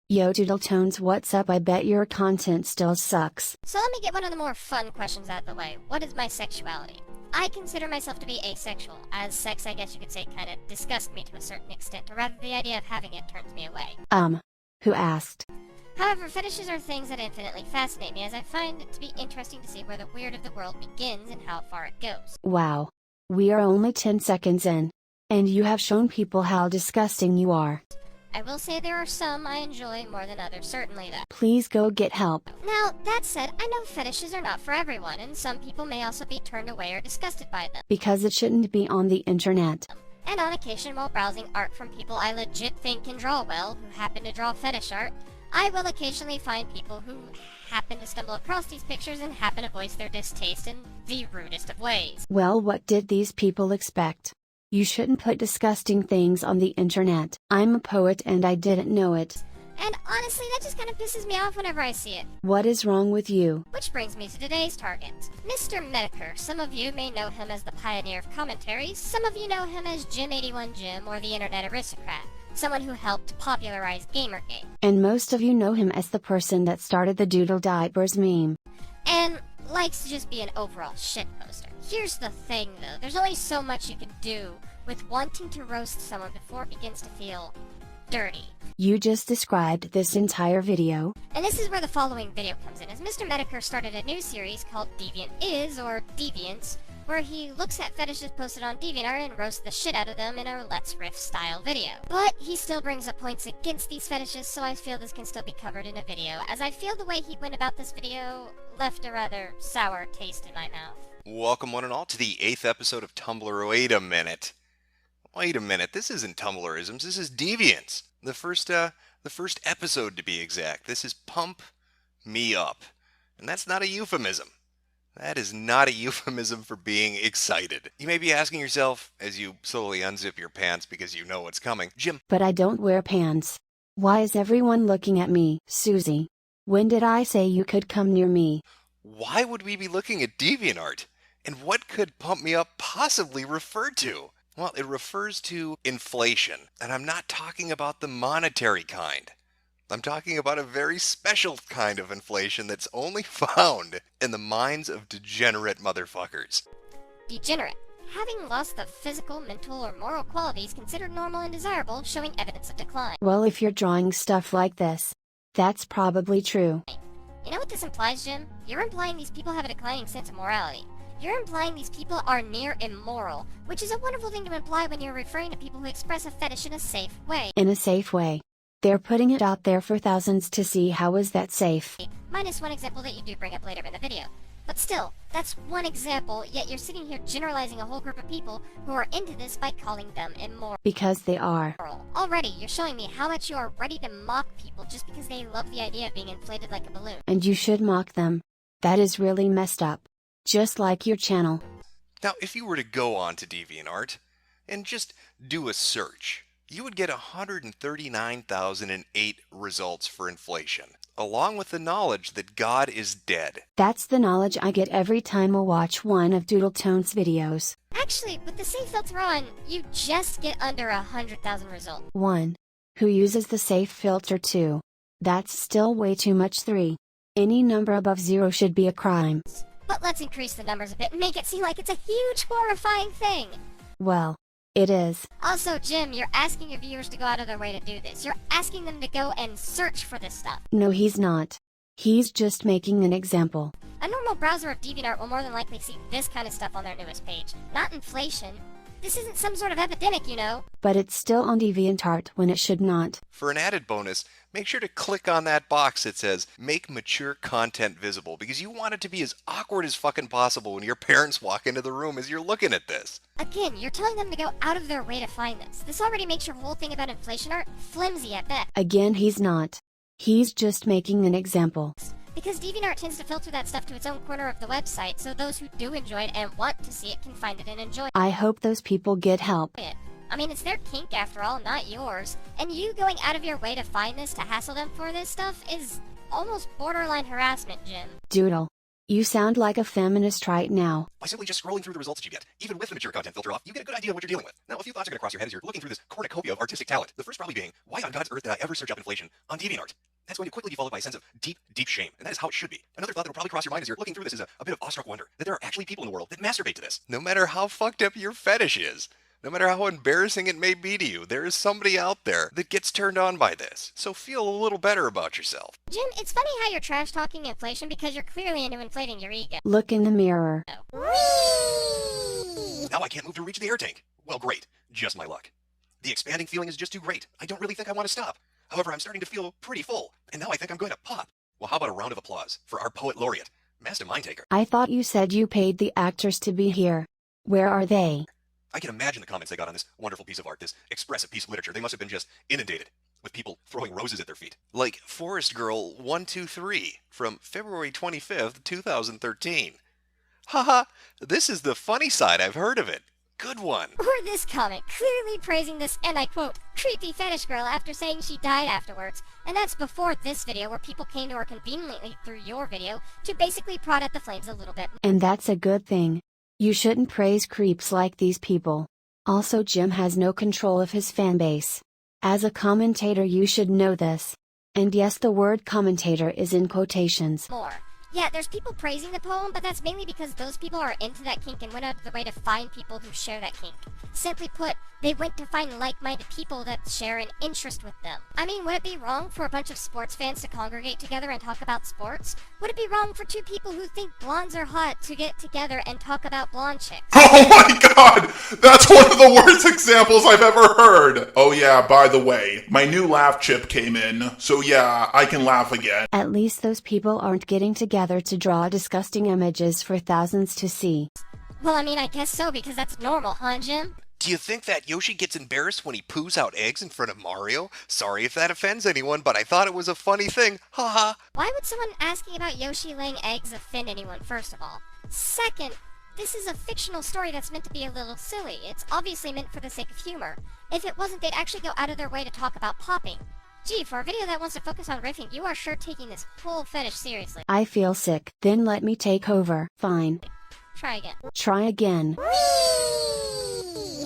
Yo DoodleTones, what's up? I bet your content still sucks. So let me get one of the more fun questions out of the way. What is my sexuality? I consider myself to be asexual, as sex, I guess you could say, kind of disgusts me to a certain extent, or rather the idea of having it turns me away. Who asked? However, fetishes are things that infinitely fascinate me, as I find it to be interesting to see where the weird of the world begins and how far it goes. Wow. We are only 10 seconds in. And you have shown people how disgusting you are. I will say there are some I enjoy more than others, certainly though. Please go get help. Now, that said, I know fetishes are not for everyone, and some people may also be turned away or disgusted by them. Because it shouldn't be on the internet. And on occasion, while browsing art from people I legit think can draw well, who happen to draw fetish art, I will occasionally find people who happen to stumble across these pictures and happen to voice their distaste in the rudest of ways. Well, what did these people expect? You shouldn't put disgusting things on the internet. I'm a poet and I didn't know it. And honestly, that just kind of pisses me off whenever I see it. What is wrong with you? Which brings me to today's target. Mr. Medicare. Some of you may know him as the pioneer of commentaries. Some of you know him as Jim81Jim or the Internet Aristocrat. Someone who helped popularize Gamergate. And most of you know him as the person that started the Doodle Diapers meme. And likes to just be an overall shitposter. Here's the thing though, there's only so much you can do with wanting to roast someone before it begins to feel dirty. You just described this entire video. And this is where the following video comes in, as Mr. Medicare started a new series called Deviant Is, or Deviants, where he looks at fetishes posted on DeviantArt and roasts the shit out of them in a Let's Riff style video. But he still brings up points against these fetishes, so I feel this can still be covered in a video, as I feel the way he went about this video left a rather sour taste in my mouth. Welcome one and all to the 8th episode of Tumblr. Wait a minute, this isn't Tumblrisms, this is Deviants. The first episode to be exact. This is Pump Me Up. And that's not a euphemism. That is not a euphemism for being excited. You may be asking yourself, as you slowly unzip your pants because you know what's coming, Jim. But I don't wear pants. Why is everyone looking at me? Susie, when did I say you could come near me? Why would we be looking at DeviantArt? And what could Pump Me Up possibly refer to? Well, it refers to inflation. And I'm not talking about the monetary kind. I'm talking about a very special kind of inflation that's only found in the minds of degenerate motherfuckers. Degenerate. Having lost the physical, mental, or moral qualities considered normal and desirable, showing evidence of decline. Well, if you're drawing stuff like this, that's probably true. You know what this implies, Jim? You're implying these people have a declining sense of morality. You're implying these people are near immoral, which is a wonderful thing to imply when you're referring to people who express a fetish in a safe way. In a safe way. They're putting it out there for thousands to see. How is that safe? Minus one example that you do bring up later in the video. But still, that's one example, yet you're sitting here generalizing a whole group of people who are into this by calling them immoral. Because they are. Already, you're showing me how much you are ready to mock people just because they love the idea of being inflated like a balloon. And you should mock them. That is really messed up. Just like your channel. Now, if you were to go on to DeviantArt and just do a search, you would get 139,008 results for inflation, along with the knowledge that God is dead. That's the knowledge I get every time I watch one of DoodleTones videos. Actually, with the safe filter on, you just get under 100,000 results. 1. Who uses the safe filter? 2. That's still way too much. 3. Any number above 0 should be a crime. But let's increase the numbers a bit and make it seem like it's a huge, horrifying thing. Well, it is. Also, Jim, you're asking your viewers to go out of their way to do this. You're asking them to go and search for this stuff. No, he's not. He's just making an example. A normal browser of DeviantArt will more than likely see this kind of stuff on their newest page, not inflation. This isn't some sort of epidemic, you know. But it's still on DeviantArt when it should not. For an added bonus, make sure to click on that box that says Make Mature Content Visible, because you want it to be as awkward as fucking possible when your parents walk into the room as you're looking at this. Again, you're telling them to go out of their way to find this. This already makes your whole thing about inflation art flimsy at best. Again, he's not. He's just making an example. Because DeviantArt tends to filter that stuff to its own corner of the website, so those who do enjoy it and want to see it can find it and enjoy it. I hope those people get help. I mean, it's their kink after all, not yours. And you going out of your way to find this, to hassle them for this stuff, is almost borderline harassment, Jim. Doodle. You sound like a feminist right now. By simply just scrolling through the results that you get, even with the mature content filter off, you get a good idea of what you're dealing with. Now, a few thoughts are going to cross your head as you're looking through this cornucopia of artistic talent. The first probably being, why on God's earth did I ever search up inflation on DeviantArt? That's going to quickly be followed by a sense of deep, deep shame, and that is how it should be. Another thought that will probably cross your mind as you're looking through this is a bit of awestruck wonder that there are actually people in the world that masturbate to this. No matter how fucked up your fetish is, no matter how embarrassing it may be to you, there is somebody out there that gets turned on by this. So feel a little better about yourself. Jim, it's funny how you're trash talking inflation because you're clearly into inflating your ego. Look in the mirror. Now I can't move to reach the air tank. Well, great. Just my luck. The expanding feeling is just too great. I don't really think I want to stop. However, I'm starting to feel pretty full, and now I think I'm going to pop. Well, how about a round of applause for our poet laureate, Master Mindtaker? I thought you said you paid the actors to be here. Where are they? I can imagine the comments they got on this wonderful piece of art, this expressive piece of literature. They must have been just inundated with people throwing roses at their feet. Like Forest Girl 123 from February 25th, 2013. Haha, this is the funny side I've heard of it. Good one. Or this comment, clearly praising this, and I quote, creepy fetish girl after saying she died afterwards. And that's before this video where people came to her conveniently through your video to basically prod at the flames a little bit. And that's a good thing. You shouldn't praise creeps like these people. Also, Jim has no control of his fanbase. As a commentator, you should know this. And yes, the word commentator is in quotations. More. Yeah, there's people praising the poem, but that's mainly because those people are into that kink and went out of their way to find people who share that kink. Simply put, they went to find like-minded people that share an interest with them. I mean, would it be wrong for a bunch of sports fans to congregate together and talk about sports? Would it be wrong for two people who think blondes are hot to get together and talk about blonde chicks? Oh my god! That's one of the worst examples I've ever heard! Oh yeah, by the way, my new laugh chip came in, so yeah, I can laugh again. At least those people aren't getting together to draw disgusting images for thousands to see. Well, I mean, I guess so, because that's normal, huh, Jim? Do you think that Yoshi gets embarrassed when he poos out eggs in front of Mario? Sorry if that offends anyone, but I thought it was a funny thing. Haha. Why would someone asking about Yoshi laying eggs offend anyone, first of all? Second, this is a fictional story that's meant to be a little silly. It's obviously meant for the sake of humor. If it wasn't, they'd actually go out of their way to talk about popping. Gee, for a video that wants to focus on riffing, you are sure taking this whole fetish seriously. I feel sick. Then let me take over. Fine. Try again. Try again.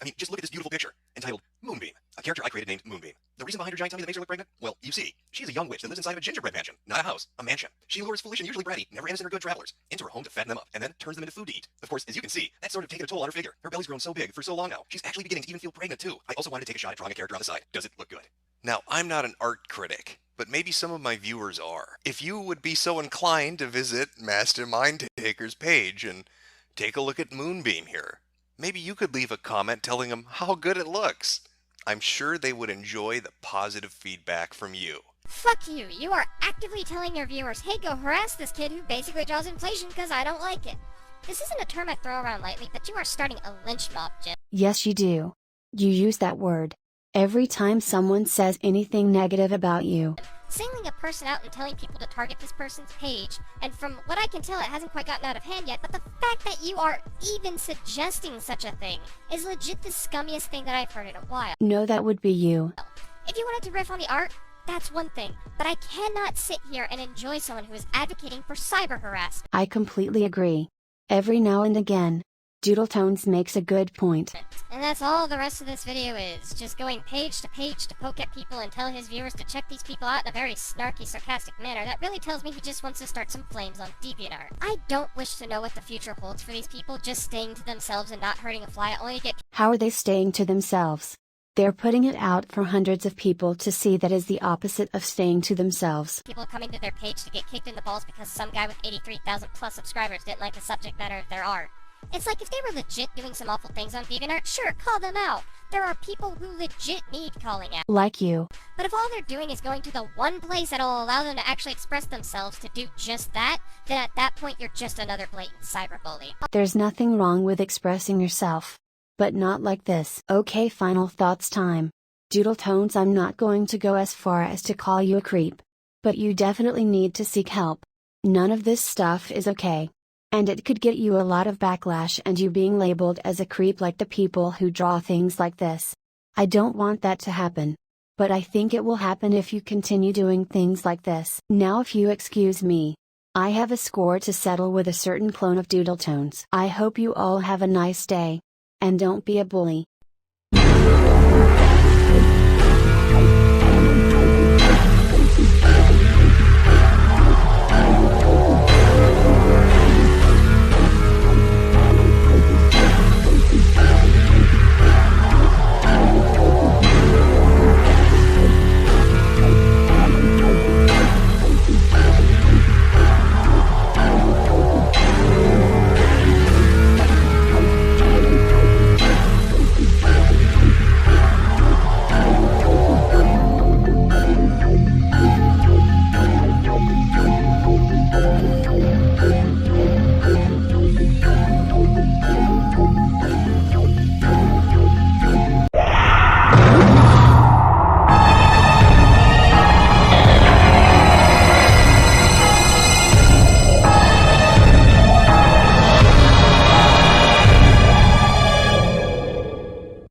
I mean, just look at this beautiful picture, entitled Moonbeam, a character I created named Moonbeam. The reason behind her giant tummy that makes her look pregnant? Well, you see, she's a young witch that lives inside of a gingerbread mansion. Not a house, a mansion. She lures foolish and usually bratty, never innocent or good travelers into her home to fatten them up, and then turns them into food to eat. Of course, as you can see, that's sort of taken a toll on her figure. Her belly's grown so big for so long now, she's actually beginning to even feel pregnant too. I also wanted to take a shot at drawing a character on the side. Does it look good? Now, I'm not an art critic, but maybe some of my viewers are. If you would be so inclined to visit Master Mindtaker's page and take a look at Moonbeam here, maybe you could leave a comment telling them how good it looks. I'm sure they would enjoy the positive feedback from you. Fuck you. You are actively telling your viewers, hey, go harass this kid who basically draws inflation because I don't like it. This isn't a term I throw around lightly, but you are starting a lynch mob, Jim. Yes, you do. You use that word every time someone says anything negative about you. Singling a person out and telling people to target this person's page, and from what I can tell, it hasn't quite gotten out of hand yet, but the fact that you are even suggesting such a thing is legit the scummiest thing that I've heard in a while. No, that would be you. If you wanted to riff on the art, that's one thing, but I cannot sit here and enjoy someone who is advocating for cyber harassment. I completely agree. Every now and again, DoodleTones makes a good point. And that's all the rest of this video is, just going page to poke at people and tell his viewers to check these people out in a very snarky, sarcastic manner that really tells me he just wants to start some flames on DeviantArt. I don't wish to know what the future holds for these people just staying to themselves and not hurting a fly, only to get... How are they staying to themselves? They're putting it out for hundreds of people to see. That is the opposite of staying to themselves. People coming to their page to get kicked in the balls because some guy with 83,000 plus subscribers didn't like the subject matter of their art. It's like if they were legit doing some awful things on DeviantArt, sure, call them out. There are people who legit need calling out. Like you. But if all they're doing is going to the one place that'll allow them to actually express themselves to do just that, then at that point you're just another blatant cyberbully. There's nothing wrong with expressing yourself. But not like this. Okay, final thoughts time. DoodleTones, I'm not going to go as far as to call you a creep. But you definitely need to seek help. None of this stuff is okay. And it could get you a lot of backlash and you being labeled as a creep like the people who draw things like this. I don't want that to happen. But I think it will happen if you continue doing things like this. Now if you excuse me. I have a score to settle with a certain clone of DoodleTones. I hope you all have a nice day. And don't be a bully.